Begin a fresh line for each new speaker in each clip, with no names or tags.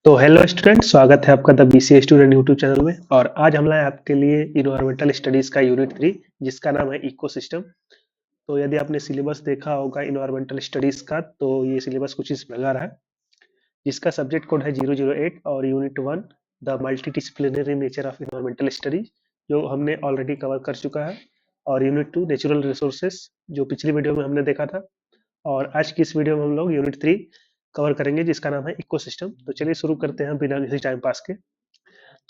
तो hello student, स्वागत है आपका the BCA student YouTube channel में। और आज हम लाए आपके लिए इन्वायरमेंटल स्टडीज का यूनिट 3 जिसका नाम है इकोसिस्टम। तो यदि आपने सिलेबस देखा होगा इन्वायरमेंटल स्टडीज का, तो ये सिलेबस कुछ इस प्रकार है, जिसका सब्जेक्ट कोड है 008 और unit 1 the multidisciplinary nature of environmental studies, जो हमने ऑलरेडी कवर कर चुका है। और यूनिट 2 नेचुरल रिसोर्सेज, जो पिछली वीडियो में हमने देखा था। और आज की इस वीडियो में हम लोग यूनिट 3 कवर करेंगे जिसका नाम है इकोसिस्टम। तो चलिए शुरू करते हैं बिना किसी टाइम पास के।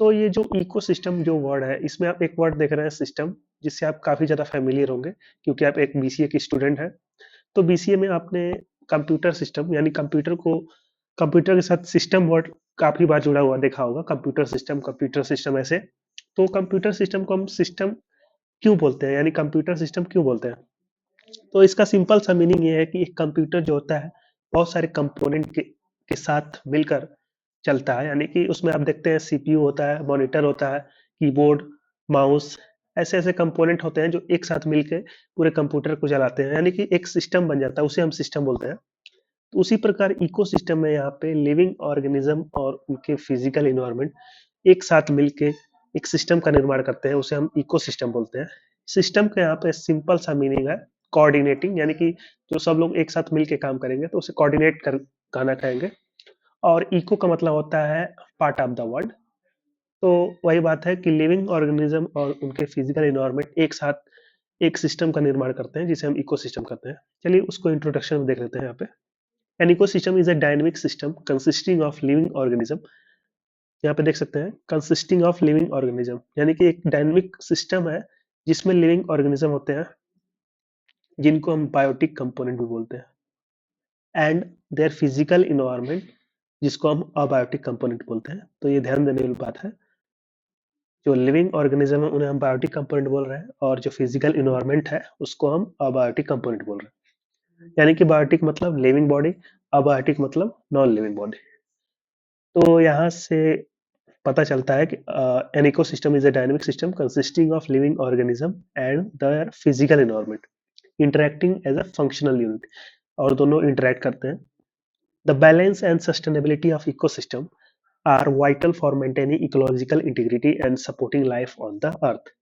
तो ये जो इकोसिस्टम जो वर्ड है, इसमें आप एक वर्ड देख रहे हैं सिस्टम, जिससे आप काफी ज्यादा फेमिलियर होंगे क्योंकि आप एक बीसीए की स्टूडेंट हैं। तो बीसीए में आपने कंप्यूटर सिस्टम यानी कंप्यूटर के साथ सिस्टम वर्ड काफी बार जुड़ा हुआ देखा होगा। कंप्यूटर सिस्टम ऐसे। तो कंप्यूटर सिस्टम को हम सिस्टम क्यों बोलते हैं, यानी कंप्यूटर सिस्टम क्यों बोलते हैं? तो इसका सिंपल सा मीनिंग ये है कि एक कंप्यूटर जो होता है बहुत सारे कंपोनेंट के साथ मिलकर चलता है। यानी कि उसमें आप देखते हैं सीपीयू होता है, मॉनिटर होता है, कीबोर्ड, माउस, ऐसे ऐसे कंपोनेंट होते हैं जो एक साथ मिलके पूरे कंप्यूटर को चलाते हैं, यानी कि एक सिस्टम बन जाता है, उसे हम सिस्टम बोलते हैं। तो उसी प्रकार इकोसिस्टम में यहाँ पे लिविंग ऑर्गेनिज्म और उनके फिजिकल इन्वायरमेंट एक साथ मिलके एक सिस्टम का निर्माण करते हैं, उसे हम इकोसिस्टम बोलते हैं। सिस्टम का यहाँ पे सिंपल सा मीनिंग है कोऑर्डिनेटिंग, यानी कि जो सब लोग एक साथ मिलके काम करेंगे तो उसे कोऑर्डिनेट कर कहना कहेंगे। और इको का मतलब होता है पार्ट ऑफ द वर्ल्ड। तो वही बात है कि लिविंग ऑर्गेनिज्म और उनके फिजिकल इन्वायरमेंट एक साथ एक सिस्टम का निर्माण करते हैं जिसे हम इकोसिस्टम कहते हैं। चलिए उसको इंट्रोडक्शन में देख लेते हैं यहाँ पे। N ecosystem is a dynamic system consisting of living organism. यहाँ पे देख सकते हैं कंसिस्टिंग ऑफ लिविंग ऑर्गेनिज्म, यानी कि एक डायनेमिक सिस्टम है जिसमें लिविंग ऑर्गेनिज्म होते हैं, जिनको हम बायोटिक कंपोनेंट भी बोलते हैं, एंड देयर फिजिकल इन्वायरमेंट, जिसको हम अबायोटिक कंपोनेंट बोलते हैं। तो ये ध्यान देने वाली बात है, जो लिविंग ऑर्गेनिज्म है उन्हें हम बायोटिक कंपोनेंट बोल रहे हैं, और जो फिजिकल इन्वायरमेंट है उसको हम अबायोटिक कंपोनेंट बोल रहे हैं। यानी कि बायोटिक मतलब लिविंग बॉडी, अबायोटिक मतलब नॉन लिविंग बॉडी। तो यहाँ से पता चलता है कि an ecosystem is a dynamic system consisting of living organism and their physical environment interacting as a functional unit, और दोनों इंटरेक्ट करते हैं। The balance and sustainability of ecosystem are vital for maintaining ecological integrity and supporting life on the earth.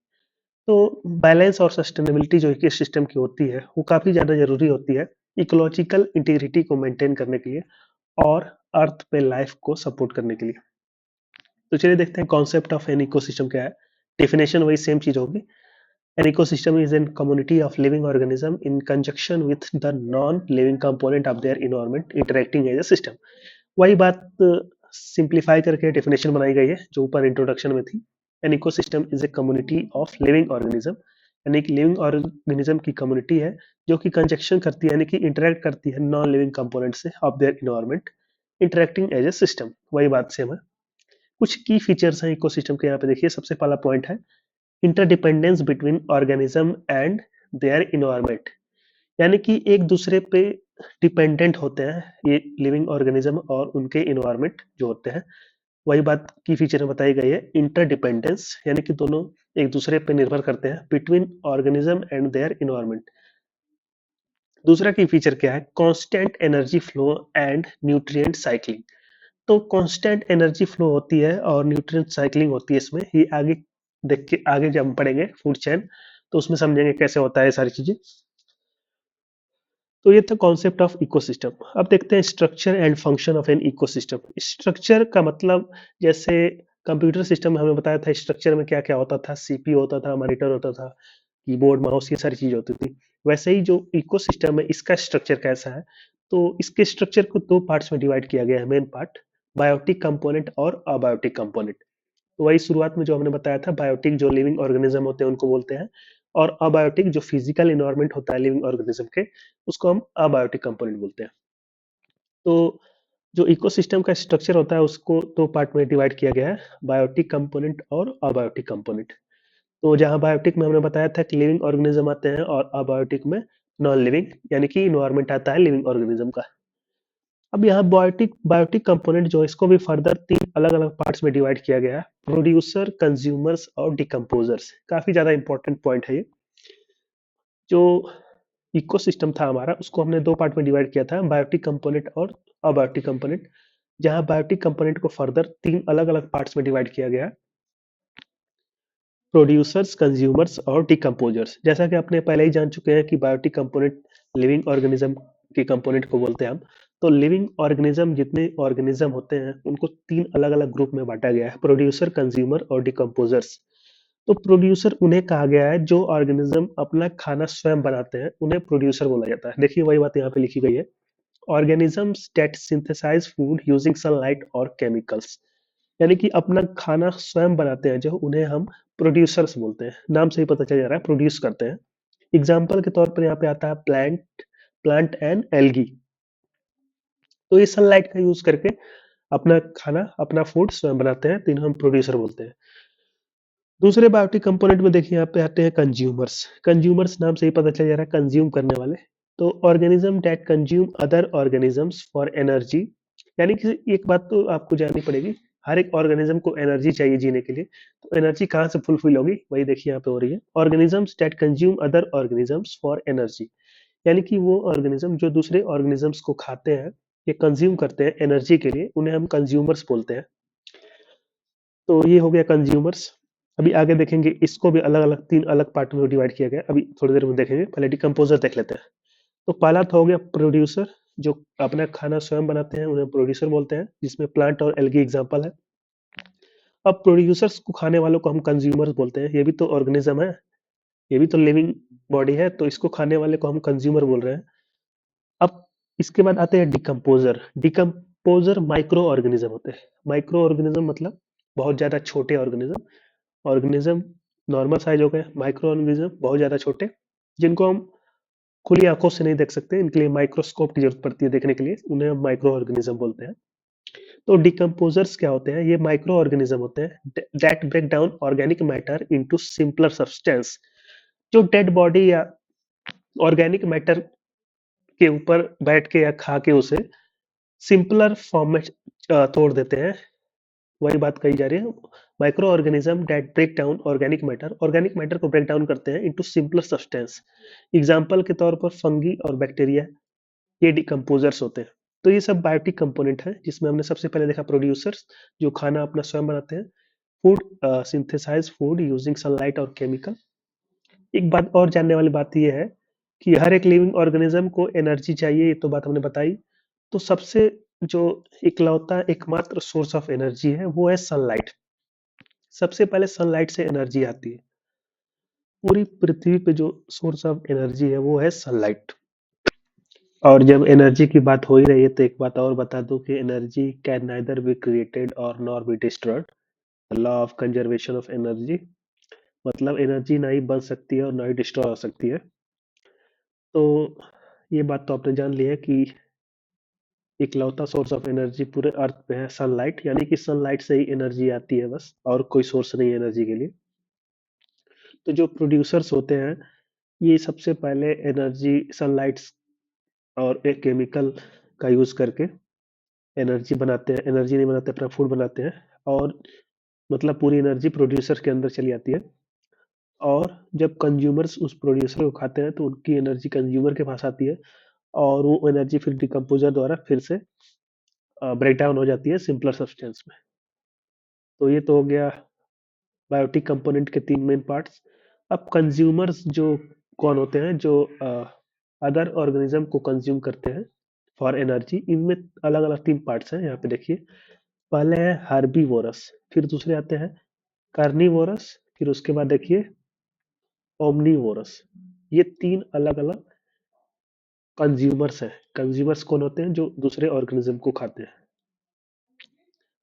तो balance और sustainability जो eco system की होती है वो काफी ज्यादा जरूरी होती है इकोलॉजिकल इंटीग्रिटी को मेंटेन करने के लिए और अर्थ पे लाइफ को सपोर्ट करने के लिए। तो चलिए देखते हैं कॉन्सेप्ट ऑफ एन इकोसिस्टम क्या है। डेफिनेशन वही सेम चीज होगी। An ecosystem is an community of living organism in conjunction with the non living component of their environment interacting as a system. वही बात सिंप्लीफाई करके डेफिनेशन बनाई गई है जो ऊपर इंट्रोडक्शन में थी। N ecosystem is a community of living organism, यानी कि लिविंग ऑर्गेनिज्म की कम्युनिटी है जो कि कंजक्शन करती है, यानी कि इंटरेक्ट करती है नॉन लिविंग कंपोनेंट से of their environment interacting as a system. वही बात सेम है। कुछ की फीचर्स हैं इकोसिस्टम के, यहाँ पे देखिए सबसे पहला पॉइंट है interdependence between organism and their environment, यानी कि एक दूसरे पे डिपेंडेंट होते हैं ये लिविंग ऑर्गेनिज्म और उनके इन्वायरमेंट जो होते हैं। वही बात की फीचर में बताई गई है इंटरडिपेंडेंस, यानी कि दोनों एक दूसरे पे निर्भर करते हैं between organism and their environment. दूसरा की फीचर क्या है constant energy flow and nutrient cycling. तो कांस्टेंट एनर्जी फ्लो होती है और न्यूट्रिएंट साइक्लिंग होती है इसमें। ये आगे देख के आगे जब हम पढ़ेंगे फूड चेन तो उसमें समझेंगे कैसे होता है ये सारी चीजें। तो ये था कॉन्सेप्ट ऑफ इकोसिस्टम। अब देखते हैं structure and function of an ecosystem. Structure का मतलब, जैसे कंप्यूटर सिस्टम में हमें बताया था स्ट्रक्चर में क्या क्या होता था, सीपीयू होता था, मॉनिटर होता था, कीबोर्ड, माउस, ये सारी चीजें होती थी। वैसे ही जो इकोसिस्टम है इसका स्ट्रक्चर कैसा है, तो इसके स्ट्रक्चर को दो पार्ट्स में डिवाइड किया गया है। मेन पार्ट बायोटिक कंपोनेंट और अबायोटिक कंपोनेंट। तो वही शुरुआत में जो हमने बताया था, बायोटिक जो लिविंग ऑर्गेनिज्म होते हैं उनको बोलते हैं, और अबायोटिक जो फिजिकल इन्वायरमेंट होता है लिविंग ऑर्गेनिज्म के, उसको हम अबायोटिक कंपोनेंट बोलते हैं। तो जो इकोसिस्टम का स्ट्रक्चर होता है उसको दो पार्ट में डिवाइड किया गया है, बायोटिक कंपोनेंट और अबायोटिक कंपोनेंट। तो जहाँ बायोटिक में हमने बताया था कि लिविंग ऑर्गेनिज्म आते हैं, और अबायोटिक में नॉन लिविंग यानी कि इन्वायरमेंट आता है लिविंग ऑर्गेनिज्म का। अब यहाँ बायोटिक बायोटिक कंपोनेंट जो है, इसको भी फर्दर तीन अलग अलग पार्ट्स में डिवाइड किया गया है, प्रोड्यूसर, कंज्यूमर्स और डिकम्पोजर्स। काफी ज्यादा इंपॉर्टेंट पॉइंट है ये। जो इकोसिस्टम था हमारा उसको हमने दो पार्ट में डिवाइड किया था, बायोटिक कंपोनेंट और अबायोटिक कंपोनेंट। जहां बायोटिक कंपोनेंट को फर्दर 3 अलग-अलग पार्ट्स में डिवाइड किया गया है, प्रोड्यूसर्स, कंज्यूमर्स और डिकम्पोजर्स। जैसा कि आपने पहले ही जान चुके हैं कि बायोटिक कंपोनेंट लिविंग ऑर्गेनिज्म के कंपोनेंट को बोलते हैं हम। तो लिविंग ऑर्गेनिज्म जितने ऑर्गेनिज्म होते हैं उनको 3 अलग-अलग ग्रुप में बांटा गया है, प्रोड्यूसर, कंज्यूमर और डिकम्पोजर्स। तो प्रोड्यूसर उन्हें कहा गया है जो ऑर्गेनिज्म अपना खाना स्वयं बनाते हैं, उन्हें प्रोड्यूसर बोला जाता है। देखिए वही बात यहाँ पे लिखी गई है, organisms that synthesize food using sunlight और केमिकल्स। यानी कि अपना खाना स्वयं बनाते हैं जो उन्हें हम प्रोड्यूसर्स बोलते हैं। नाम से ही पता चल जा रहा है प्रोड्यूस करते हैं। एग्जाम्पल के तौर पर यहाँ पे आता है प्लांट प्लांट एंड एल्गी। तो ये सनलाइट का यूज करके अपना खाना अपना फूड स्वयं बनाते हैं, तो इन्हें हम प्रोड्यूसर बोलते हैं। दूसरे बायोटिक कंपोनेंट में देखिए यहाँ पे आते हैं कंज्यूमर्स। कंज्यूमर्स नाम से ही पता चल जा रहा है कंज्यूम करने वाले। तो organism that consume other organisms for energy. यानी कि एक बात तो आपको जाननी पड़ेगी, हर एक ऑर्गेनिज्म को एनर्जी चाहिए जीने के लिए। तो एनर्जी कहाँ से फुलफिल होगी, वही देखिए यहाँ पे हो रही है, organisms that consume other organisms for energy. यानी कि वो ऑर्गेनिज्म जो दूसरे ऑर्गेनिजम्स को खाते हैं, ये कंज्यूम करते हैं एनर्जी के लिए, उन्हें हम कंज्यूमर्स बोलते हैं। तो ये हो गया कंज्यूमर्स। अभी आगे देखेंगे, इसको भी अलग अलग 3 अलग पार्ट में डिवाइड किया गया है, अभी थोड़ी देर में देखेंगे। पहले डिकम्पोजर देख लेते हैं। तो पहला तो हो गया प्रोड्यूसर, जो अपना खाना स्वयं बनाते हैं, उन्हें प्रोड्यूसर बोलते हैं, जिसमें प्लांट और एल्गी एग्जाम्पल है। अब प्रोड्यूसर्स को खाने वालों को हम कंज्यूमर्स बोलते हैं, ये भी तो ऑर्गेनिज्म है, ये भी तो लिविंग बॉडी है, तो इसको खाने वाले को हम कंज्यूमर बोल रहे हैं। अब इसके बाद आते हैं डिकम्पोजर। डिकम्पोजर माइक्रो ऑर्गेनिज्म होते हैं। माइक्रो ऑर्गेनिज्म मतलब बहुत ज्यादा छोटे ऑर्गेनिज्म। ऑर्गेनिज्म नॉर्मल साइज हो गए, माइक्रो ऑर्गेनिज्म बहुत ज्यादा छोटे, जिनको हम खुली आंखों से नहीं देख सकते, इनके लिए माइक्रोस्कोप की जरूरत पड़ती है देखने के लिए, उन्हें हम माइक्रो ऑर्गेनिज्म बोलते हैं। तो डिकम्पोजर्स क्या होते हैं, ये माइक्रो ऑर्गेनिज्म होते हैं that break down organic matter into simpler substance. जो डेड बॉडी या ऑर्गेनिक मैटर के ऊपर बैठ के या खा के उसे सिंपलर फॉर्म में तोड़ देते हैं, वही बात कही जा रही है। Micro organism that break down organic matter को ब्रेक डाउन करते हैं इनटू सिंपलर सब्सटेंस। एग्जाम्पल के तौर पर फंगी और बैक्टीरिया, ये डिकम्पोजर्स होते हैं। तो ये सब बायोटिक कंपोनेंट है, जिसमें हमने सबसे पहले देखा प्रोड्यूसर्स, जो खाना अपना स्वयं बनाते हैं, food synthesize food using sunlight और केमिकल। एक बात और जानने वाली बात यह है कि हर एक लिविंग ऑर्गेनिज्म को एनर्जी चाहिए, ये तो बात हमने बताई। तो सबसे जो इकलौता एकमात्र सोर्स ऑफ एनर्जी है वो है सनलाइट। सबसे पहले सनलाइट से एनर्जी आती है। पूरी पृथ्वी पे जो सोर्स ऑफ एनर्जी है वो है सनलाइट। और जब एनर्जी की बात हो ही रही है तो एक बात और बता दूं कि energy can neither be created और nor be destroyed. Law of conservation of energy, मतलब एनर्जी ना ही बन सकती है और ना ही डिस्ट्रॉय हो सकती है। तो ये बात तो आपने जान ली है कि इकलौता सोर्स ऑफ एनर्जी पूरे अर्थ पे है सनलाइट, यानी कि सनलाइट से ही एनर्जी आती है बस, और कोई सोर्स नहीं है एनर्जी के लिए। तो जो प्रोड्यूसर्स होते हैं, ये सबसे पहले एनर्जी सनलाइट और एक केमिकल का यूज करके एनर्जी बनाते हैं, एनर्जी नहीं बनाते, अपना फूड बनाते हैं। और मतलब पूरी एनर्जी प्रोड्यूसर के अंदर चली आती है। और जब कंज्यूमर्स उस प्रोड्यूसर को खाते हैं तो उनकी एनर्जी कंज्यूमर के पास आती है, और वो एनर्जी फिर डिकम्पोजर द्वारा फिर से ब्रेक डाउन हो जाती है सिंपलर सब्सटेंस में। तो ये तो हो गया बायोटिक कंपोनेंट के 3 मेन पार्ट्स। अब कंज्यूमर्स जो कौन होते हैं, जो अदर ऑर्गेनिज्म को कंज्यूम करते हैं फॉर एनर्जी, इनमें अलग अलग 3 पार्ट्स हैं, यहाँ पे देखिए। पहले है हर्बीवोरस, फिर दूसरे आते हैं कार्निवोरस, फिर उसके बाद देखिए ओमनीवोरस। ये 3 अलग अलग कंज्यूमर्स हैं। कंज्यूमर्स कौन होते हैं, जो दूसरे ऑर्गेनिज्म को खाते हैं।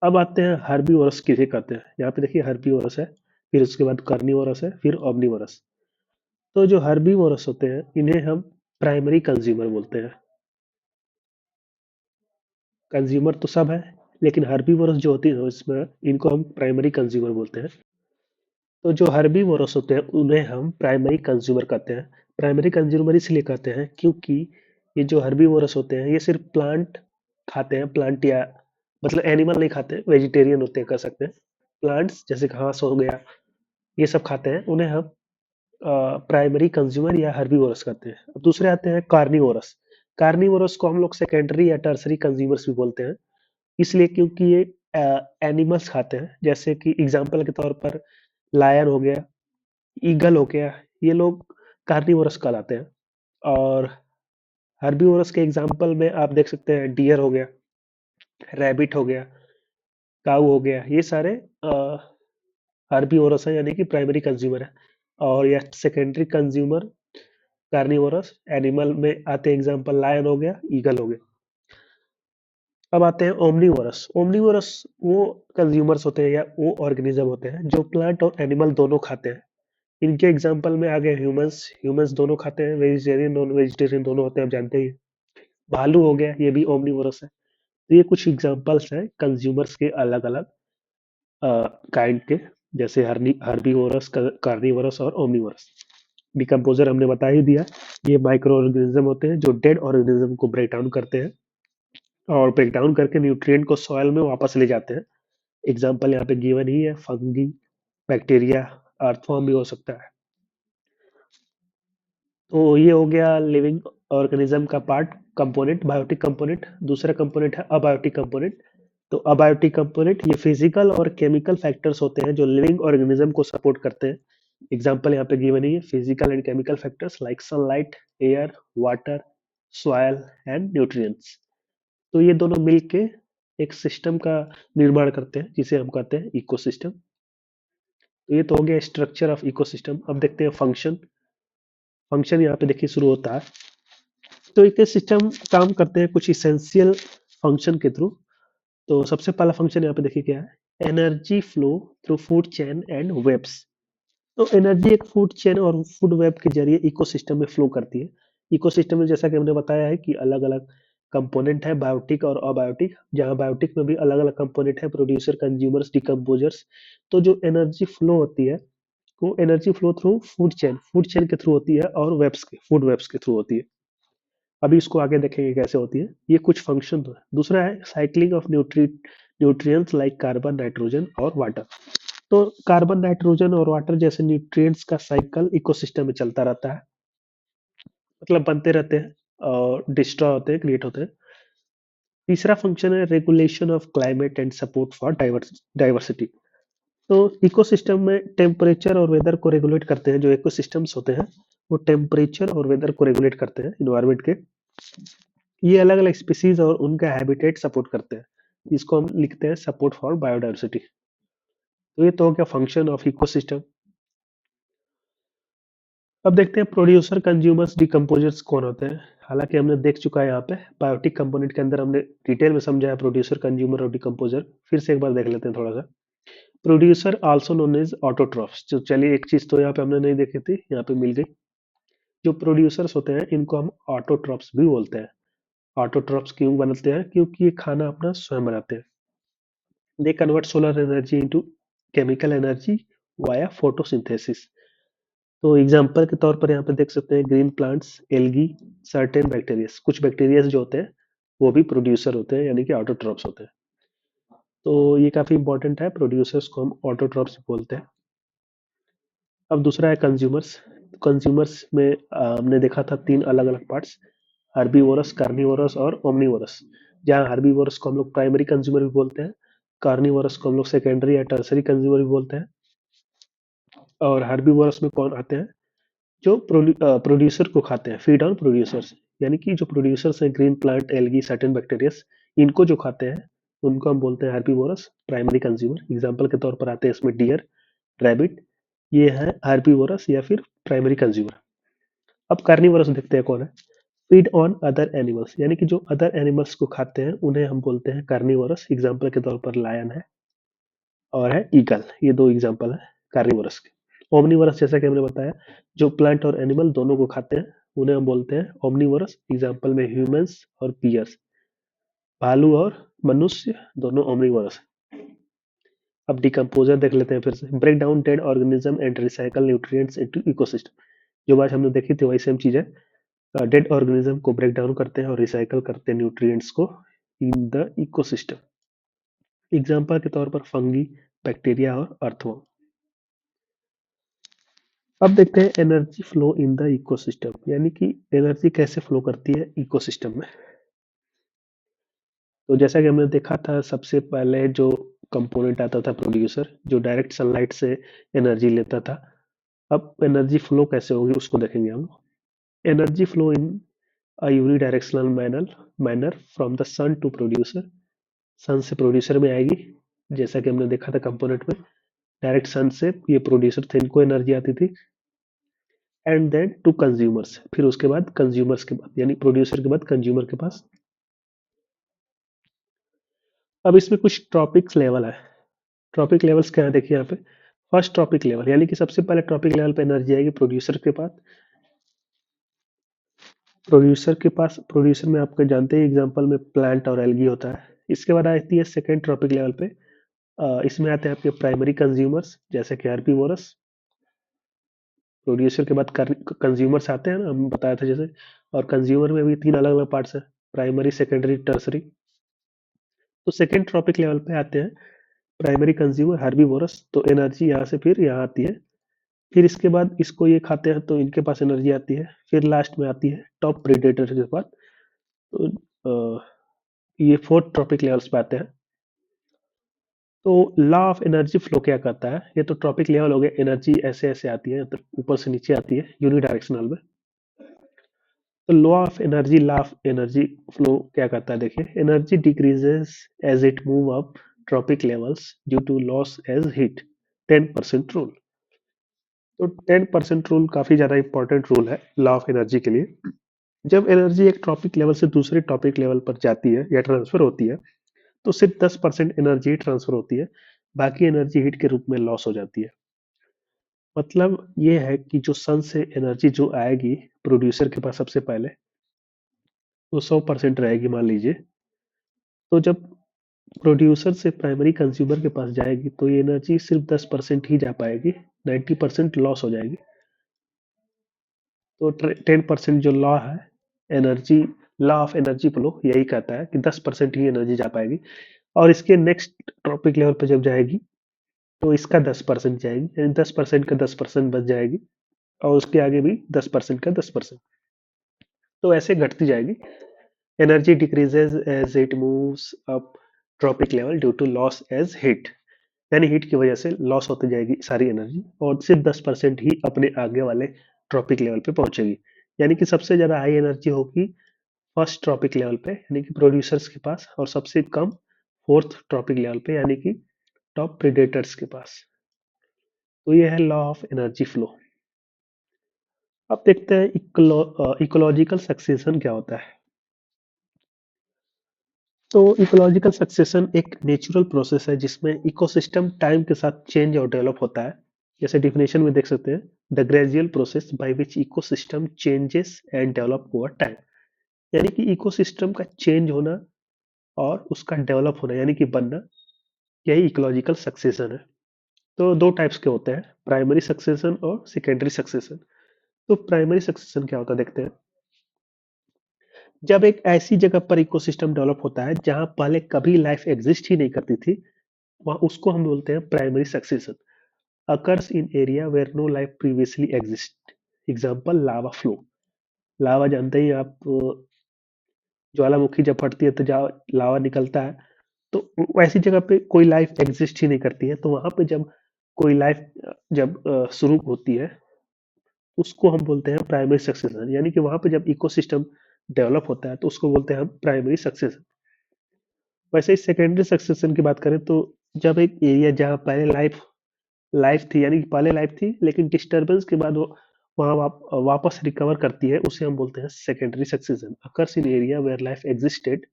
अब आते हैं हर्बीवोरस किसे कहते हैं। यहाँ पे देखिए हर्बीवोरस है, फिर उसके बाद कार्निवोरस है, फिर ओमनीवोरस। तो जो हर्बीवोरस होते हैं इन्हें हम प्राइमरी कंज्यूमर बोलते हैं। कंज्यूमर तो सब है, लेकिन हर्बीवोरस जो होती है इसमें, इनको हम प्राइमरी कंज्यूमर बोलते हैं। तो जो हर्बीवोरस होते हैं उन्हें हम प्राइमरी कंज्यूमर कहते हैं। प्राइमरी कंज्यूमर इसलिए कहते हैं क्योंकि ये जो हर्बीवोरस होते हैं ये सिर्फ प्लांट खाते हैं, प्लांट या मतलब एनिमल नहीं खाते, वेजिटेरियन होते हैं कह सकते हैं। प्लांट्स जैसे घास हो गया, ये सब खाते हैं, उन्हें हम प्राइमरी कंज्यूमर या हर्बीवोरस कहते हैं। अब दूसरे आते हैं कार्निवोरस। कार्निवोरस को हम लोग सेकेंडरी या टर्सरी कंज्यूमर्स भी बोलते हैं। इसलिए क्योंकि ये एनिमल्स खाते हैं, जैसे कि एग्जाम्पल के तौर पर लायन हो गया, ईगल हो गया, ये लोग कार्निवोरस कहलाते हैं। और हर्बीवोरस के एग्जाम्पल में आप देख सकते हैं डियर हो गया, रैबिट हो गया, काऊ हो गया, ये सारे हर्बीवोरस है, यानी कि प्राइमरी कंज्यूमर है। और यह सेकेंडरी कंज्यूमर कार्निवोरस एनिमल में आते हैं, एग्जाम्पल लायन हो गया, ईगल हो गया। अब आते हैं ओमनीवोरस। ओमनीवोरस वो कंज्यूमर्स होते हैं या वो ऑर्गेनिज्म होते हैं जो प्लांट और एनिमल दोनों खाते हैं। इनके एग्जाम्पल में आ गए ह्यूमंस। ह्यूमंस दोनों खाते हैं, वेजिटेरियन नॉन वेजिटेरियन दोनों होते हैं, आप जानते ही हैं। भालू हो गया, ये भी ओमनीवोरस है। तो ये कुछ एग्जाम्पल्स हैं कंज्यूमर्स के अलग अलग काइंड के, जैसे हर्बीवोरस, कार्निवोरस और ओमनीवोरस। डिकम्पोजर हमने बता ही दिया। ये माइक्रो ऑर्गेनिज्म होते हैं जो डेड ऑर्गेनिज्म को ब्रेक डाउन करते हैं और ब्रेक डाउन करके न्यूट्रिएंट को सॉइल में वापस ले जाते हैं। एग्जाम्पल यहाँ पे गिवन ही है, फंगी, बैक्टीरिया, अर्थवर्म भी हो सकता है। तो ये हो गया लिविंग ऑर्गेनिज्म का पार्ट, कंपोनेंट, बायोटिक कंपोनेंट। दूसरा कंपोनेंट है अबायोटिक कंपोनेंट। तो अबायोटिक कंपोनेंट ये फिजिकल और केमिकल फैक्टर्स होते हैं जो लिविंग ऑर्गेनिज्म को सपोर्ट करते हैं। एग्जाम्पल यहाँ पे गिवन ही है, physical and chemical factors like sunlight, air, water, soil and nutrients. तो ये दोनों मिलके एक सिस्टम का निर्माण करते हैं जिसे हम कहते हैं इकोसिस्टम। तो ये तो हो गया स्ट्रक्चर ऑफ इकोसिस्टम। अब देखते हैं फंक्शन। फंक्शन यहाँ पे देखिए शुरू होता है। तो इको सिस्टम काम करते हैं कुछ इसेंशियल फंक्शन के थ्रू। तो सबसे पहला फंक्शन यहाँ पे देखिए क्या है, energy flow through food chain and webs. तो एनर्जी एक फूड चेन और फूड वेब के जरिए इकोसिस्टम में फ्लो करती है। इकोसिस्टम में जैसा कि हमने बताया है कि अलग अलग कंपोनेंट है, बायोटिक और अबायोटिक। जहाँ बायोटिक में भी अलग अलग कंपोनेंट है, प्रोड्यूसर, कंज्यूमर्स, डिकम्पोजर्स। तो जो एनर्जी फ्लो होती है वो energy flow through food chain के थ्रू होती है और वेब्स के, फूड वेब्स के थ्रू होती है। अभी इसको आगे देखेंगे कैसे होती है। ये कुछ फंक्शन तो है। दूसरा है cycling of nutrients like carbon, nitrogen और वाटर। तो कार्बन, नाइट्रोजन और वाटर जैसे न्यूट्रिएंट्स का साइकिल इकोसिस्टम में चलता रहता है, मतलब बनते रहते हैं और डिस्ट्रॉय होते हैं, क्रिएट होते हैं। तीसरा फंक्शन है regulation of climate and support for diversity. तो इकोसिस्टम में टेम्परेचर और वेदर को रेगुलेट करते हैं। जो इकोसिस्टम्स होते हैं वो टेम्परेचर और वेदर को रेगुलेट करते हैं इन्वायरमेंट के। ये अलग अलग स्पीसीज और उनका हैबिटेट सपोर्ट करते हैं, इसको हम लिखते हैं सपोर्ट फॉर बायोडाइवर्सिटी। तो ये तो हो गया फंक्शन ऑफ इकोसिस्टम। अब देखते हैं प्रोड्यूसर, कंज्यूमर्स, डिकम्पोजर्स कौन होते हैं। हालांकि हमने देख चुका है यहाँ पे बायोटिक कंपोनेंट के अंदर, हमने डिटेल में समझा है प्रोड्यूसर, कंज्यूमर और डिकम्पोजर। फिर से एक बार देख लेते हैं थोड़ा सा। Producer also known as autotrophs. तो चलिए एक चीज तो यहाँ पे हमने नहीं देखी थी, यहाँ पे मिल गई। जो प्रोड्यूसर्स होते हैं इनको हम ऑटोट्रॉफ्स भी बोलते हैं। ऑटोट्रॉफ्स क्यों बनते हैं? क्योंकि ये खाना अपना स्वयं बनाते हैं। They convert solar energy into chemical energy via photosynthesis. तो एग्जांपल के तौर पर यहाँ पे देख सकते हैं green plants, algae, certain bacteria. कुछ बैक्टीरिया जो होते हैं वो भी प्रोड्यूसर होते हैं, यानी कि ऑटोट्रॉफ्स होते हैं। तो ये काफी इंपॉर्टेंट है, प्रोड्यूसर्स को हम ऑटोट्रॉफ्स बोलते हैं। अब दूसरा है कंज्यूमर्स। कंज्यूमर्स में हमने देखा था तीन अलग अलग पार्ट्स, हर्बीवोरस, कार्निवोरस और ओमनीवोरस। जहाँ हर्बीवोरस को हम लोग प्राइमरी कंज्यूमर भी बोलते हैं, कार्निवोरस को हम लोग सेकेंडरी या टर्सरी कंज्यूमर भी बोलते हैं। और हर्बीवोरस में कौन आते हैं? जो प्रोड्यूसर को खाते हैं, फीड ऑन प्रोड्यूसर्स, यानी कि जो प्रोड्यूसर्स हैं ग्रीन प्लांट, एल्गी, सर्टेन बैक्टीरियस, इनको जो खाते हैं उनको हम बोलते हैं हर्बीवोरस, प्राइमरी कंज्यूमर। एग्जाम्पल के तौर पर आते हैं इसमें डियर, रैबिट, ये है हर्बीवोरस या फिर प्राइमरी कंज्यूमर। अब कार्निवोरस देखते हैं कौन है। फीड ऑन अदर एनिमल्स, यानी कि जो अदर एनिमल्स को खाते हैं उन्हें हम बोलते हैं कार्निवोरस। एग्जाम्पल के तौर पर लायन है और है ईगल। ये दो एग्जाम्पल है कार्निवोरस के। ओमनीवोरस जैसा कि हमने बताया, जो प्लांट और एनिमल दोनों को खाते हैं उन्हें हम बोलते हैं ओमनीवोरस। एग्जाम्पल में ह्यूमंस और पियर्स, भालू और मनुष्य दोनों ओमनीवोरस। अब डिकम्पोजर देख लेते हैं फिर से। Break down dead organism and recycle nutrients into ecosystem. जो बात हमने देखी थी वही सेम चीज है। डेड ऑर्गेनिज्म को ब्रेक डाउन करते हैं और रिसाइकल करते हैं न्यूट्रिएंट्स को इन द इकोसिस्टम। एग्जाम्पल के तौर पर फंगी, बैक्टीरिया और अर्थवर्म। अब देखते हैं energy flow in the ecosystem, यानी कि एनर्जी कैसे फ्लो करती है इकोसिस्टम में। तो जैसा कि हमने देखा था, सबसे पहले जो कंपोनेंट आता था प्रोड्यूसर, जो डायरेक्ट सनलाइट से एनर्जी लेता था। अब एनर्जी फ्लो कैसे होगी उसको देखेंगे हम। Energy flow in a unidirectional manner from the sun to producer. Sun से प्रोड्यूसर में आएगी, जैसा कि हमने देखा था कंपोनेंट में। डायरेक्ट सन से ये प्रोड्यूसर थे, इनको एनर्जी आती थी। एंड देन टू कंज्यूमर्स, फिर उसके बाद कंज्यूमर्स के बाद, यानी प्रोड्यूसर के बाद कंज्यूमर के पास। अब इसमें कुछ ट्रॉपिक्स लेवल है। ट्रॉपिक लेवल्स क्या है देखिए यहाँ पे। फर्स्ट ट्रॉपिक लेवल, यानी कि सबसे पहले ट्रॉपिक लेवल पे एनर्जी आएगी प्रोड्यूसर के पास। प्रोड्यूसर में आपको जानते हैं एग्जांपल में प्लांट और एल्गी होता है। इसके बाद आती है सेकेंड ट्रॉपिक लेवल पे। इसमें आते हैं आपके प्राइमरी कंज्यूमर्स, जैसे कि हर्बीवोरस। प्रोड्यूसर के बाद कंज्यूमर्स आते हैं ना, हम बताया था जैसे। और कंज्यूमर में भी तीन अलग अलग पार्ट्स है, प्राइमरी, सेकेंडरी, टर्सरी। तो सेकेंड ट्रॉपिक लेवल पे आते हैं प्राइमरी कंज्यूमर हर्बीवोरस, तो एनर्जी यहाँ से फिर यहाँ आती है। फिर इसके बाद इसको ये खाते हैं तो इनके पास एनर्जी आती है। फिर लास्ट में आती है टॉप प्रेडेटर के पास। तो ये फोर्थ ट्रॉपिक लेवल्स पे आते हैं। तो लॉ ऑफ एनर्जी फ्लो क्या करता है, ये तो ट्रॉपिक लेवल हो गया, एनर्जी ऐसे ऐसे आती है, तो ऊपर से नीचे आती है यूनिडायरेक्शनल में। तो लॉ ऑफ एनर्जी फ्लो क्या करता है देखिए। Energy decreases as it move up trophic levels due to loss as heat. 10% rule. तो 10% रूल काफी ज्यादा इंपॉर्टेंट रूल है लॉ ऑफ एनर्जी के लिए। जब एनर्जी एक टॉपिक लेवल से दूसरे टॉपिक लेवल पर जाती है या ट्रांसफर होती है, तो सिर्फ 10% एनर्जी ट्रांसफर होती है। बाकी एनर्जी हीट के रूप में लॉस हो जाती है। मतलब ये है कि जो सन से एनर्जी जो आएगी प्रोड्यूसर के पास सबसे पहले, वो 100% रहेगी मान लीजिए। तो जब प्रोड्यूसर से प्राइमरी कंज्यूमर के पास जाएगी तो ये एनर्जी सिर्फ 10% ही जा पाएगी, 90% लॉस हो जाएगी। तो 10% जो लॉ है energy, law of energy flow यही कहता है कि 10% ही एनर्जी जा पाएगी। और इसके नेक्स्ट ट्रॉपिक लेवल पर जब जाएगी तो इसका 10% जाएगी, यानी 10% का 10% बच जाएगी। और उसके आगे भी 10% का 10%। तो ऐसे घटती जाएगी। Energy decreases as it moves up trophic level due to loss as heat. यानी हीट की वजह से लॉस होती जाएगी सारी एनर्जी, और सिर्फ 10% ही अपने आगे वाले ट्रॉपिक लेवल पे पहुंचेगी। यानी कि सबसे ज्यादा हाई एनर्जी होगी फर्स्ट ट्रॉपिक लेवल पे, यानी कि प्रोड्यूसर्स के पास, और सबसे कम फोर्थ ट्रॉपिक लेवल पे, यानी कि टॉप प्रेडेटर्स के पास। तो ये है लॉ ऑफ एनर्जी फ्लो। अब देखते हैं इकोलॉजिकल सक्सेशन क्या होता है। तो इकोलॉजिकल सक्सेशन एक नेचुरल प्रोसेस है जिसमें इकोसिस्टम टाइम के साथ चेंज और डेवलप होता है। जैसे डिफिनेशन में देख सकते हैं, the gradual process by which ecosystem changes and develop over time. यानी कि इकोसिस्टम का चेंज होना और उसका डेवलप होना, यानी कि बनना, यही इकोलॉजिकल सक्सेशन है। तो दो टाइप्स के होते हैं, प्राइमरी सक्सेशन और सेकेंडरी सक्सेशन। तो प्राइमरी सक्सेशन क्या होता है देखते हैं। जब एक ऐसी जगह पर इकोसिस्टम डेवलप होता है जहां पहले कभी लाइफ एग्जिस्ट ही नहीं करती थी, वहाँ उसको हम बोलते हैं primary succession. Occurs in area where no life previously exist. Example lava flow. Lava जानते ही आप, ज्वालामुखी जब फटती है तो लावा निकलता है। तो वैसी जगह पे कोई लाइफ एग्जिस्ट ही नहीं करती है, तो वहां पे जब कोई लाइफ जब शुरू होती है, उसको हम बोलते हैं प्राइमरी सक्सेशन। यानी कि वहां पे जब इकोसिस्टम डेवलप होता है तो उसको बोलते हैं हम प्राइमरी सक्सेशन। वैसे ही सेकेंडरी सक्सेशन की बात करें तो जब एक एरिया जहाँ पहले लाइफ लाइफ थी, यानी कि पहले लाइफ थी लेकिन डिस्टरबेंस के बाद वो वहाँ वापस रिकवर करती है, उसे हम बोलते हैं secondary succession. Occurs in area where life existed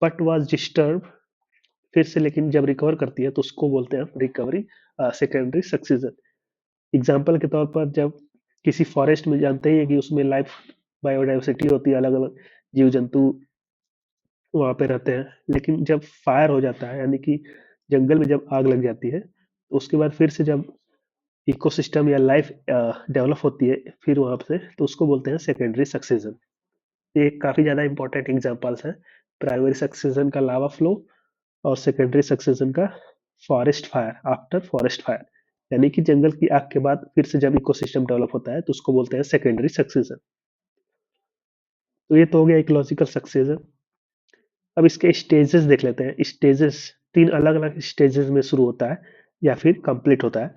but was disturb. फिर से लेकिन जब रिकवर करती है तो उसको बोलते हैं रिकवरी, सेकेंडरी सक्सेशन। एग्जाम्पल के तौर पर जब किसी फॉरेस्ट में, जानते ही है कि उसमें लाइफ बायोडाइवर्सिटी होती है, अलग अलग जीव जंतु वहां पे रहते हैं। लेकिन जब फायर हो जाता है, यानी कि जंगल में जब आग लग जाती है, तो उसके बाद फिर से जब इकोसिस्टम या लाइफ डेवलप होती है फिर वहां से, तो उसको बोलते हैं सेकेंडरी सक्सेशन। ये काफी ज्यादा इंपॉर्टेंट एग्जांपल्स हैं, प्राइमरी सक्सेशन का लावा फ्लो और सेकेंडरी सक्सेशन का forest fire, after forest fire. यानी कि जंगल की आग के बाद फिर से जब इकोसिस्टम डेवलप होता है तो उसको बोलते हैं सेकेंडरी सक्सेशन। तो ये तो हो गया इकोलॉजिकल सक्सेशन। अब इसके स्टेजेस देख लेते हैं। स्टेजेस 3 अलग-अलग स्टेजेस में शुरू होता है या फिर कंप्लीट होता है।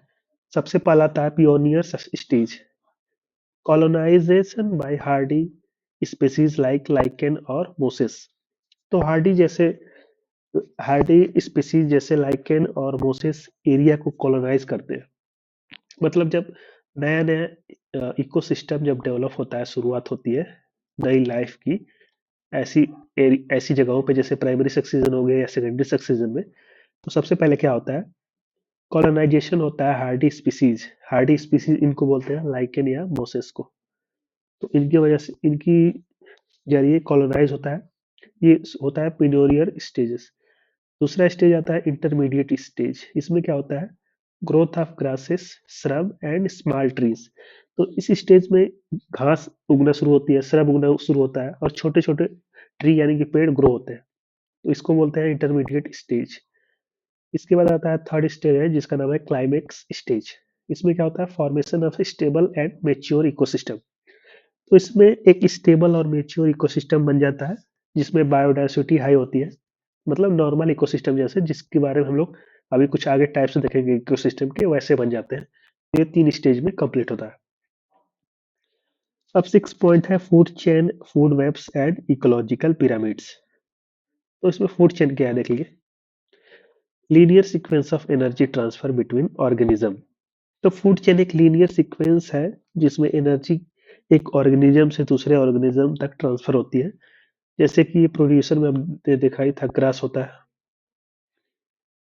सबसे पहला आता है pioneer stage, colonization by hardy species like lichen और मोसेस। तो हार्डी स्पीसीज जैसे लाइकेन और मोसेस एरिया को कॉलोनाइज करते हैं। मतलब जब नया नया इकोसिस्टम जब डेवलप होता है, शुरुआत होती है नई लाइफ की, ऐसी ऐसी जगहों पे जैसे प्राइमरी सक्सीजन हो गया या सेकेंडरी सक्सीजन में, तो सबसे पहले क्या होता है, कॉलोनाइजेशन होता है हार्डी स्पीसीज। हार्डी स्पीसीज इनको बोलते हैं लाइकेन या मोसेस को। तो इनकी वजह से इनकी जरिए कॉलोनाइज होता है। ये होता है पिनोरियर स्टेजेस। दूसरा स्टेज आता है इंटरमीडिएट स्टेज। इसमें क्या होता है, growth of grasses, shrub and small trees. तो इस स्टेज में घास उगना शुरू होती है, श्रब उगना शुरू होता है और छोटे छोटे ट्री यानी कि पेड़ ग्रो होते हैं। तो इसको बोलते हैं इंटरमीडिएट स्टेज। इसके बाद आता है थर्ड स्टेज है जिसका नाम है क्लाइमेक्स स्टेज। इसमें क्या होता है, formation of stable and mature ecosystem. तो इसमें एक स्टेबल और मेच्योर इकोसिस्टम बन जाता है जिसमें बायोडाइवर्सिटी हाई होती है, मतलब नॉर्मल इकोसिस्टम जैसे, जिसके बारे में हम लोग अभी कुछ आगे टाइप्स देखेंगे इकोसिस्टम के, वैसे बन जाते हैं। ये 3 स्टेज में कंप्लीट होता है। अब 6 पॉइंट है food chain, food webs and ecological pyramids. तो इसमें फूड चेन क्या है देख लीजिए, linear sequence of energy transfer between organism. तो फूड चेन एक लीनियर सीक्वेंस है जिसमें एनर्जी एक ऑर्गेनिज्म से दूसरे ऑर्गेनिज्म तक ट्रांसफर होती है। जैसे कि ये प्रोड्यूसर में हमने देखा ही था, ग्रास होता है,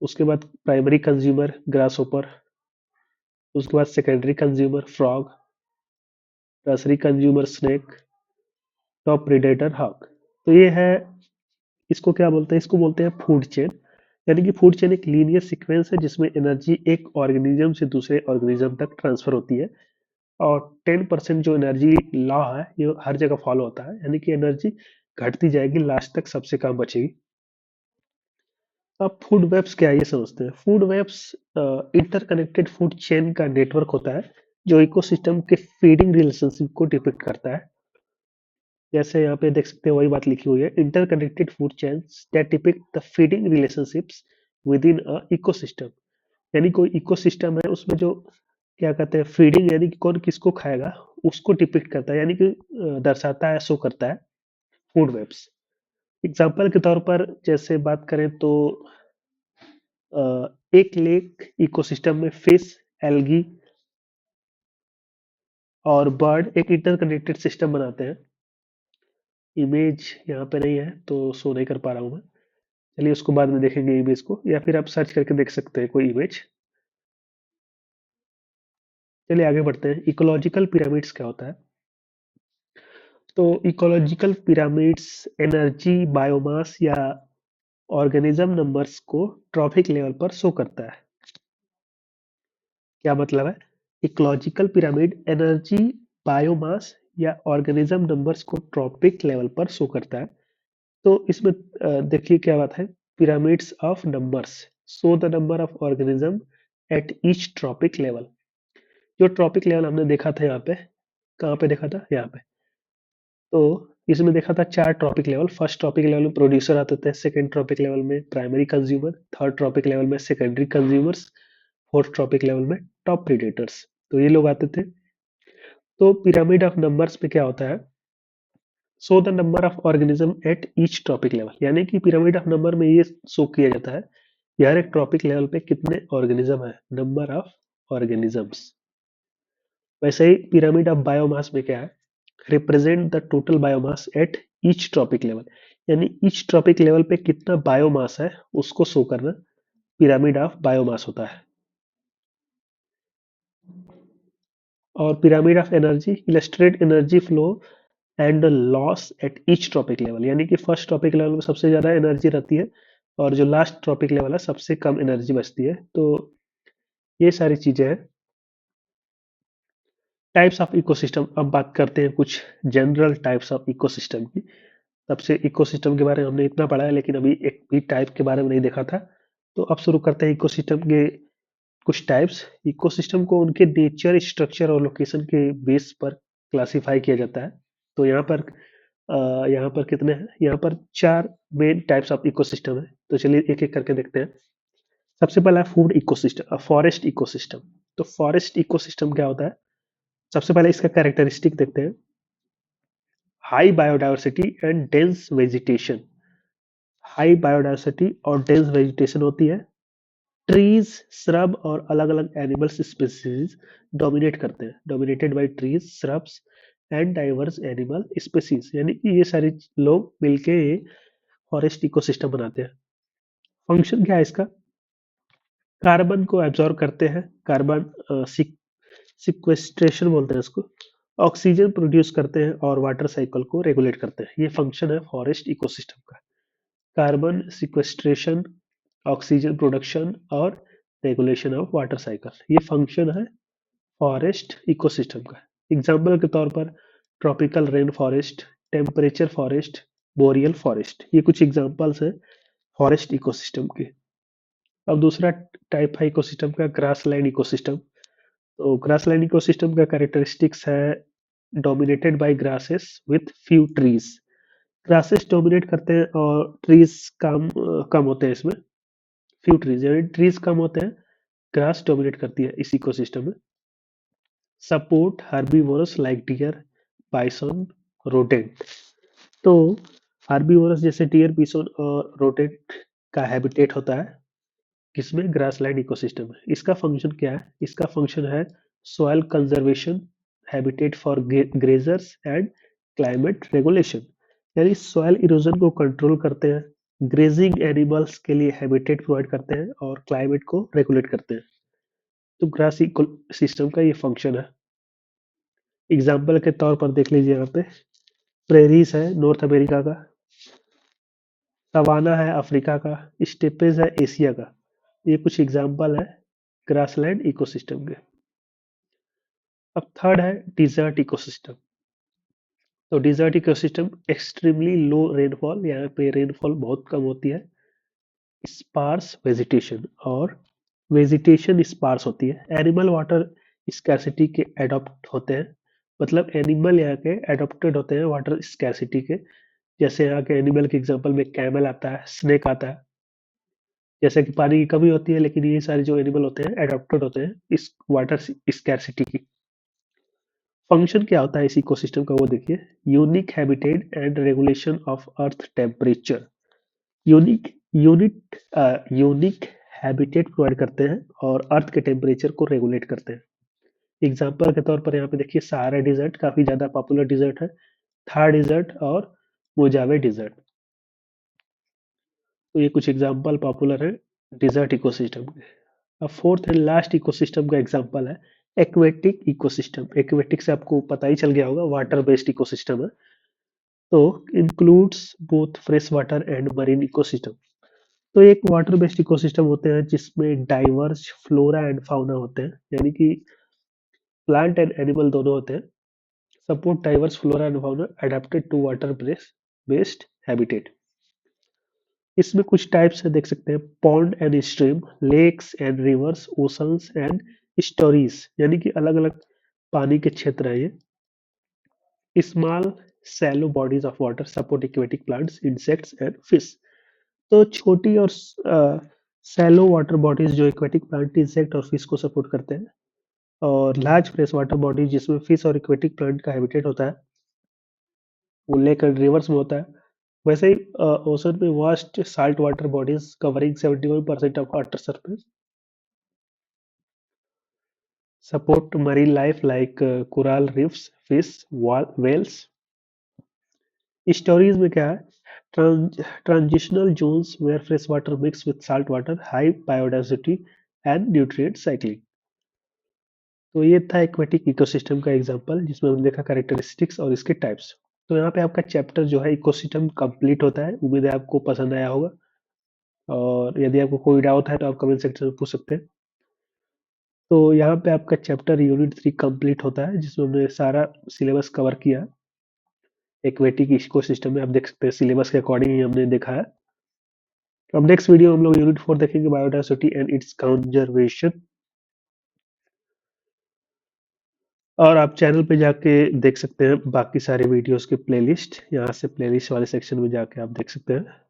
उसके बाद प्राइमरी कंज्यूमर ग्रास होपर, उसके बाद secondary consumer frog, tertiary consumer snake, top predator hawk. तो ये है, इसको क्या बोलते हैं, इसको बोलते हैं फूड चेन। यानी कि फूड चेन एक लीनियर सीक्वेंस है जिसमें एनर्जी एक ऑर्गेनिज्म से दूसरे ऑर्गेनिज्म तक ट्रांसफर होती है। और 10% जो एनर्जी लॉ है ये हर जगह फॉलो होता है, यानी कि एनर्जी घटती जाएगी, लास्ट तक सबसे कम बचेगी। अब फूड वेब्स क्या है ये समझते हैं। Food webs interconnected food chain का नेटवर्क होता है जो इकोसिस्टम के फीडिंग रिलेशनशिप को डिपिक्ट करता है। जैसे यहाँ पे देख सकते हैं वही बात लिखी हुई है, interconnected food chains that depict the feeding relationships with in a ecosystem. यानी कोई इकोसिस्टम है उसमें जो क्या कहते हैं फीडिंग, यानी कि कौन किसको खाएगा उसको डिपिक्ट करता है, यानी कि दर्शाता है, शो करता है फूड वेब्स। एग्जाम्पल के तौर पर जैसे बात करें तो अ, एक लेक इकोसिस्टम में फिश, एल्गी और बर्ड एक इंटरकनेक्टेड सिस्टम बनाते हैं। इमेज यहाँ पे नहीं है तो शो नहीं कर पा रहा हूँ मैं, चलिए उसको बाद में देखेंगे इमेज को, या फिर आप सर्च करके देख सकते हैं कोई इमेज। चलिए आगे बढ़ते हैं। इकोलॉजिकल पिरामिड्स क्या होता है। तो इकोलॉजिकल पिरामिड्स एनर्जी, बायोमास या ऑर्गेनिज्म नंबर्स को ट्रॉपिक लेवल पर शो करता है। क्या मतलब है, इकोलॉजिकल पिरामिड एनर्जी, बायोमास या ऑर्गेनिज्म नंबर्स को ट्रॉपिक लेवल पर शो करता है। तो इसमें देखिए क्या बात है, pyramids of numbers show the number of organism at each trophic level. जो ट्रॉपिक लेवल हमने देखा था यहाँ पे, कहाँ पे देखा था, यहाँ पे। तो इसमें देखा था 4 trophic level. First trophic level में प्रोड्यूसर आते थे, सेकंड ट्रॉपिक लेवल में primary consumer, third trophic level में secondary consumers, fourth trophic level में टॉप प्रीडेटर्स। तो ये लोग आते थे। तो पिरामिड ऑफ नंबर्स में क्या होता है, show the number of organism at each trophic level. यानी कि पिरामिड ऑफ नंबर में ये शो किया जाता है कि हर एक ट्रॉपिक लेवल पे कितने ऑर्गेनिज्म है, नंबर ऑफ ऑर्गेनिजम्स। वैसे ही पिरामिड ऑफ बायोमास में क्या है, represent the total biomass at each trophic level. यानी ईच ट्रॉपिक लेवल पे कितना बायोमास है उसको शो करना पिरामिड ऑफ बायोमास होता है। और pyramid of energy illustrate energy flow and loss at each trophic level. यानी कि फर्स्ट ट्रॉपिक लेवल में सबसे ज्यादा एनर्जी रहती है और जो लास्ट ट्रॉपिक लेवल है सबसे कम एनर्जी बचती है। तो ये सारी चीजें हैं। टाइप्स ऑफ इकोसिस्टम, अब बात करते हैं कुछ जनरल टाइप्स ऑफ इकोसिस्टम की। तब से इकोसिस्टम के बारे में हमने इतना पढ़ा है लेकिन अभी एक भी टाइप के बारे में नहीं देखा था। तो अब शुरू करते हैं इकोसिस्टम के कुछ टाइप्स। इकोसिस्टम को उनके नेचर, स्ट्रक्चर और लोकेशन के बेस पर क्लासिफाई किया जाता है। तो यहाँ पर यहाँ पर कितने हैं? यहाँ पर 4 मेन टाइप्स ऑफ इकोसिस्टम है। तो चलिए एक-एक करके देखते हैं। सबसे पहला है फूड इकोसिस्टम, फॉरेस्ट इकोसिस्टम। तो फॉरेस्ट इकोसिस्टम क्या होता है? सबसे पहले इसका कैरेक्टरिस्टिक देखते हैं। High biodiversity and dense vegetation. High biodiversity और डेंस वेजिटेशन होती है। ट्रीज, श्रब और अलग-अलग एनिमल्स स्पीशीज डोमिनेट करते हैं। Dominated by trees, shrubs and diverse animal species, यानी कि ये सारे लोग मिलके फॉरेस्ट इकोसिस्टम बनाते हैं। फंक्शन क्या है इसका? कार्बन को एब्जॉर्ब करते हैं, कार्बन सिक्वेस्ट्रेशन बोलते हैं इसको। ऑक्सीजन प्रोड्यूस करते हैं और वाटर साइकिल को रेगुलेट करते हैं। ये फंक्शन है फॉरेस्ट इकोसिस्टम का। कार्बन सिक्वेस्ट्रेशन, ऑक्सीजन प्रोडक्शन और रेगुलेशन ऑफ वाटर साइकिल, ये फंक्शन है फॉरेस्ट इकोसिस्टम का। एग्जाम्पल के तौर पर tropical rain forest, temperature forest, boreal forest, ये कुछ एग्जाम्पल्स हैं फॉरेस्ट इकोसिस्टम के। अब दूसरा टाइप है इकोसिस्टम का, ग्रासलैंड इकोसिस्टम। तो ग्रासलैंड इकोसिस्टम का कैरेक्टरिस्टिक्स है dominated by grasses with few trees. Grasses dominate करते हैं और ट्रीज कम होते हैं इसमें। फ्यू ट्रीज यानी ट्रीज कम होते हैं, ग्रास डोमिनेट करती है इस इकोसिस्टम में। Support herbivores like deer, bison, rodent. तो हर्बीवोरस जैसे डियर, बिसोन और रोडेंट का हैबिटेट होता है किसमें? ग्रासलैंड इकोसिस्टम में। इसका फंक्शन क्या है? इसका फंक्शन है soil conservation, habitat for grazers and climate regulation, यानी सॉइल इरोजन को कंट्रोल करते हैं, ग्रेजिंग एनिमल्स के लिए हैबिटेट प्रोवाइड करते हैं और क्लाइमेट को रेगुलेट करते हैं। तो ग्रास इको सिस्टम का ये फंक्शन है। एग्जाम्पल के तौर पर देख लीजिए, यहाँ पे प्रेरीज है नॉर्थ अमेरिका का, सवाना है अफ्रीका का, स्टेपेज है एशिया का। ये कुछ एग्जाम्पल है ग्रासलैंड इकोसिस्टम के। अब थर्ड है डिजर्ट इकोसिस्टम। तो desert ecosystem extremely low rainfall, यहाँ पे रेनफॉल बहुत कम होती है। स्पार्स वेजिटेशन, और वेजिटेशन स्पार्स होती है। एनिमल वाटर स्कैरसिटी के एडॉप्ट होते हैं, मतलब एनिमल यहाँ के एडॉप्टेड होते हैं वाटर स्कैरसिटी के। जैसे यहाँ के एनिमल के एग्जांपल में कैमल आता है, स्नेक आता है। जैसे कि पानी की कमी होती है, लेकिन ये सारे जो एनिमल होते हैं एडॉप्टेड होते हैं इस वाटर स्कैरसिटी की। फंक्शन क्या होता है इस इकोसिस्टम का वो देखिए। Unique habitat and regulation of earth temperature. Unique unit unique habitat provide करते हैं और अर्थ के टेम्परेचर को रेगुलेट करते हैं। एग्जाम्पल के तौर पर यहाँ पे देखिए, सहारा डिजर्ट काफी ज्यादा पॉपुलर डिजर्ट है, थार डिजर्ट और मोजावे डिजर्ट। तो ये कुछ एग्जाम्पल पॉपुलर है डिजर्ट इकोसिस्टम के। अब फोर्थ एंड लास्ट इकोसिस्टम का एग्जांपल है एक्वेटिक इकोसिस्टम। एक्वेटिक से आपको पता ही चल गया होगा, वाटर बेस्ड इकोसिस्टम है। तो includes both fresh water and marine ecosystem. तो एक वाटर बेस्ड इकोसिस्टम होते हैं जिसमें डाइवर्स फ्लोरा एंड फाउना होते हैं, यानी कि प्लांट एंड एनिमल दोनों होते हैं। Support diverse flora and fauna adapted to water based habitat. इसमें कुछ टाइप्स है, देख सकते हैं। Pond and stream, lakes and rivers, oceans and estuaries, यानी कि अलग अलग पानी के क्षेत्र है ये। Small shallow bodies of water support aquatic plants, insects and fish. तो छोटी और सैलो वाटर बॉडीज जो एक्वेटिक प्लांट, इंसेक्ट और फिश को सपोर्ट करते हैं, और लार्ज फ्रेश वाटर बॉडीज जिसमें फिश और एक्वेटिक प्लांट का हैबिटेट होता है, वो लेक एंड रिवर्स में होता है। वैसे ही ओशन में vast salt water bodies covering 71% of water surface support marine life like coral reefs, fish, whales। Estuaries में क्या है? Transitional zones where fresh water mix with salt water, high biodiversity and nutrient cycling. तो ये था aquatic ecosystem का example, जिसमें हमने देखा कैरेक्टरिस्टिक्स और इसके टाइप्स। तो यहाँ पे आपका चैप्टर जो है इकोसिस्टम कंप्लीट होता है। उम्मीद है आपको पसंद आया होगा, और यदि आपको कोई डाउट है तो आप कमेंट सेक्शन में पूछ सकते हैं। तो यहाँ पे आपका चैप्टर यूनिट 3 कंप्लीट होता है, जिसमें हमने सारा सिलेबस कवर किया। एक्वेटिक इकोसिस्टम में आप देख सकते हैं सिलेबस के अकॉर्डिंग ही हमने देखा है। अब नेक्स्ट वीडियो हम लोग यूनिट 4 देखेंगे, बायोडायवर्सिटी एंड इट्स कंजर्वेशन। और आप चैनल पे जाके देख सकते हैं बाकी सारे वीडियोस के प्लेलिस्ट। यहाँ से प्लेलिस्ट वाले सेक्शन में जाके आप देख सकते हैं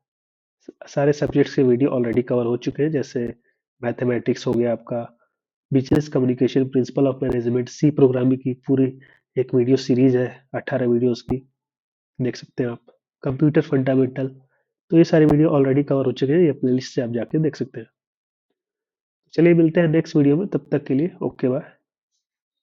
सारे सब्जेक्ट्स के वीडियो ऑलरेडी कवर हो चुके हैं, जैसे मैथमेटिक्स हो गया आपका, business communication, principle of management, C programming की पूरी एक वीडियो सीरीज है 18 वीडियोस की, देख सकते हैं आप। कंप्यूटर फंडामेंटल, तो ये सारे वीडियो ऑलरेडी कवर हो चुके हैं, ये प्लेलिस्ट से आप जाके देख सकते हैं। चलिए मिलते हैं नेक्स्ट वीडियो में, तब तक के लिए ओके बाय।